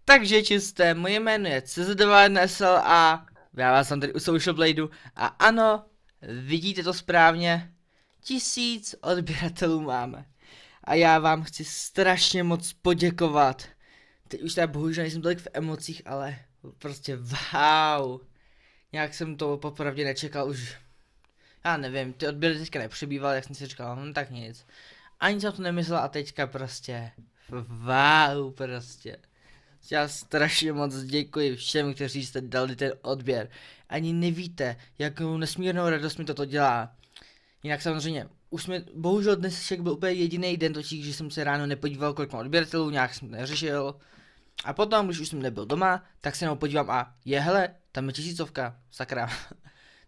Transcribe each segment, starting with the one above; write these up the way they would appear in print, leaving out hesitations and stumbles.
Takže čisté, moje jméno je CZ9NSL a já vás jsem tady u Social Bladeu a ano, vidíte to správně, 1000 odběratelů máme. A já vám chci strašně moc poděkovat. Teď už teda bohužel nejsem tolik v emocích, ale prostě wow. Nějak jsem to popravdě nečekal už. Já nevím, ty odběry teďka nepřibývaly, jak jsem si říkal, no tak nic. Ani jsem to nemyslel a teďka prostě wow prostě. Já strašně moc děkuji všem, kteří jste dali ten odběr. Ani nevíte, jakou nesmírnou radost mi toto dělá. Jinak samozřejmě, už jsme, bohužel dnešek byl úplně jediný den totiž, že jsem se ráno nepodíval, kolik mám odběratelů, nějak jsem to neřešil. A potom, když už jsem nebyl doma, tak se jenom podívám a hele, tam je 1000, sakra.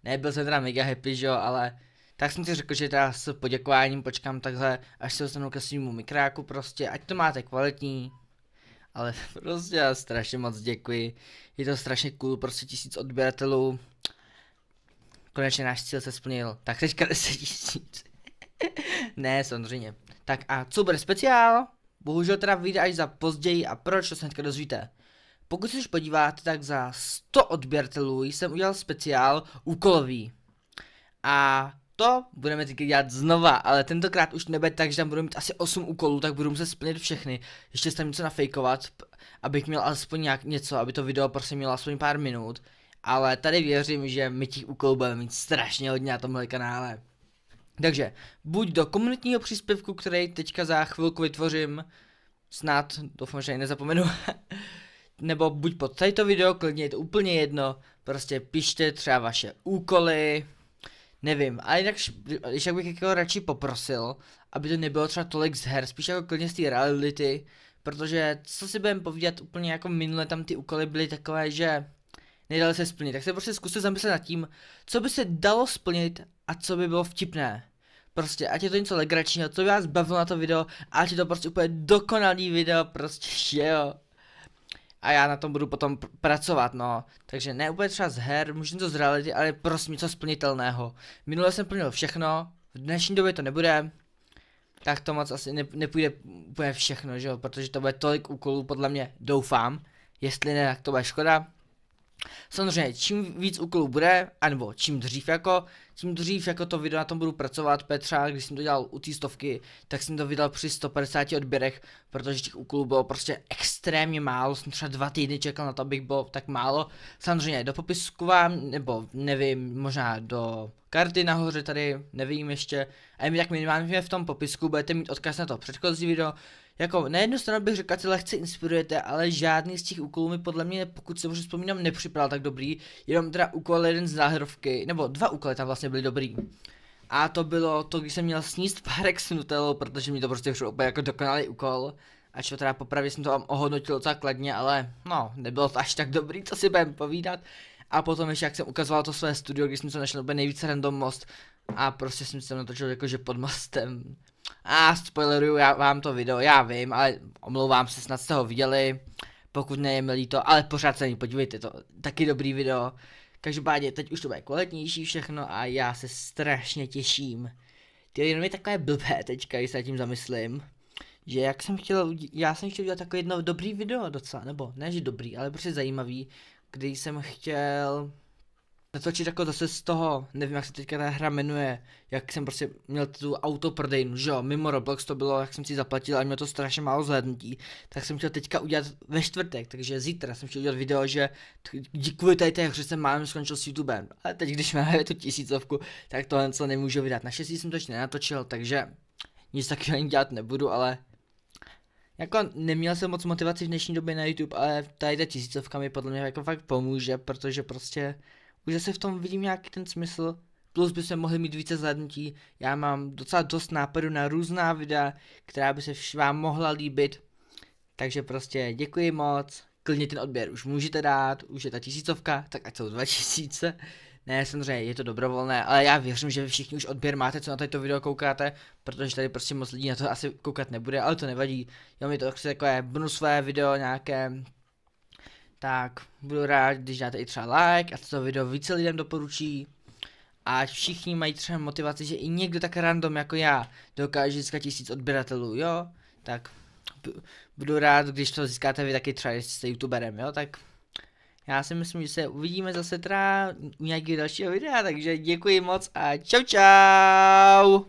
Nebyl jsem teda mega happy, že jo, ale tak jsem si řekl, že teda s poděkováním počkám takhle, až se dostanu ke svýmu mikráku prostě, ať to máte kvalitní. Ale prostě já strašně moc děkuji, je to strašně cool, prostě 1000 odběratelů. Konečně náš cíl se splnil, tak teďka 10 000. Ne, samozřejmě. Tak a co bude speciál? Bohužel teda vyjde až za později a proč, to se hnedka dozvíte. Pokud se už podíváte, tak za 100 odběratelů jsem udělal speciál úkolový. A to budeme teď dělat znova, ale tentokrát už nebude tak, že tam budu mít asi 8 úkolů, tak budu muset splnit všechny. Ještě tam něco nafejkovat, abych měl alespoň něco, aby to video prostě mělo aspoň pár minut. Ale tady věřím, že my těch úkolů budeme mít strašně hodně na tomhle kanále. Takže, buď do komunitního příspěvku, který teďka za chvilku vytvořím, snad, doufám, že ji nezapomenu, nebo buď pod tato video, klidně je to úplně jedno, prostě pište třeba vaše úkoly, nevím, ale jinak, když bych jako radši poprosil, aby to nebylo třeba tolik z her, spíš jako klidně z té reality, protože co si budeme povídat úplně jako minule, tam ty úkoly byly takové, že nedali se splnit, tak se prostě zkuste zamyslet nad tím, co by se dalo splnit a co by bylo vtipné. Prostě, ať je to něco legračního, co by vás bavilo na to video, ať je to prostě úplně dokonalý video, prostě, že jo. A já na tom budu potom pracovat, no. Takže ne úplně třeba z her, možná to z reality, ale prostě něco splnitelného. Minule jsem plnil všechno, v dnešní době to nebude. Tak to moc asi nepůjde úplně všechno, že jo, protože to bude tolik úkolů, podle mě, doufám. Jestli ne, tak to bude škoda. Samozřejmě, čím víc úkolů bude, anebo tím dřív jako to video na tom budu pracovat, Petra, když jsem to dělal u té 100, tak jsem to vydal při 150 odběrech, protože těch úkolů bylo prostě extrémně málo, jsem třeba 2 týdny čekal na to, abych bylo tak málo. Samozřejmě, do popisku vám, nebo nevím, možná do karty nahoře tady, nevím ještě, a tak minimálně v tom popisku budete mít odkaz na to předchozí video. Jako na jednu stranu bych řekl, že lehce inspirujete, ale žádný z těch úkolů mi podle mě, pokud se možná vzpomínám, nepřipadal tak dobrý. Jenom teda úkol jeden z záhrovky, nebo 2 úkoly tam vlastně byly dobrý. A to bylo to, když jsem měl sníst párek s nutelou, protože mi to prostě přišlo úplně jako dokonalý úkol. Ač to teda popravdě jsem to vám ohodnotil docela kladně, ale no, nebylo to až tak dobrý, co si budeme povídat. A potom ještě jak jsem ukazoval to své studio, když jsem to našel úplně nejvíce random most. A prostě jsem se natočil jakože pod mostem. A spoileruju vám to video, já vím, ale omlouvám se, snad jste ho viděli. Pokud ne, je mi líto, ale pořád se na ní podívejte, to taky dobrý video. Každopádně teď už to bude kvalitnější všechno a já se strašně těším. Ty jenom je takové blbé teďka, když se tím zamyslím. Že já jsem chtěl udělat takové jedno dobrý video docela, nebo ne že dobrý, ale prostě zajímavý. Kdy jsem chtěl natočit jako zase z toho, nevím jak se teďka ta hra jmenuje, jak jsem prostě měl tu autoprodejnu, že jo, mimo Roblox to bylo, jak jsem si zaplatil a měl to strašně málo zhlédnutí, tak jsem chtěl teďka udělat ve čtvrtek, takže zítra jsem chtěl udělat video, že kvůli tady té hře jsem málem skončil s YouTubem, ale teď když máme tu 1000, tak tohle co nemůžu vydat, naštěstí jsem to ještě nenatočil, takže nic takového ani dělat nebudu, ale jako neměl jsem moc motivaci v dnešní době na YouTube, ale tady ta 1000 mi podle mě jako fakt pomůže, protože prostě už zase v tom vidím nějaký ten smysl, plus bychom mohli mít více zhlédnutí, já mám docela dost nápadů na různá videa, která by se vám mohla líbit, takže prostě děkuji moc, klidně ten odběr už můžete dát, už je ta 1000, tak ať jsou 2000, ne samozřejmě je to dobrovolné, ale já věřím, že vy všichni už odběr máte, co na toto video koukáte, protože tady prostě moc lidí na to asi koukat nebude, ale to nevadí, jo mi to takové bonusové video nějaké. Tak budu rád, když dáte i třeba like a toto video více lidem doporučí. A všichni mají třeba motivaci, že i někdo tak random jako já dokáže získat 1000 odběratelů, jo? Tak budu rád, když to získáte vy taky třeba, jestli jste youtuberem, jo, tak já si myslím, že se uvidíme zase teda u nějakého dalšího videa, takže děkuji moc a čau čau!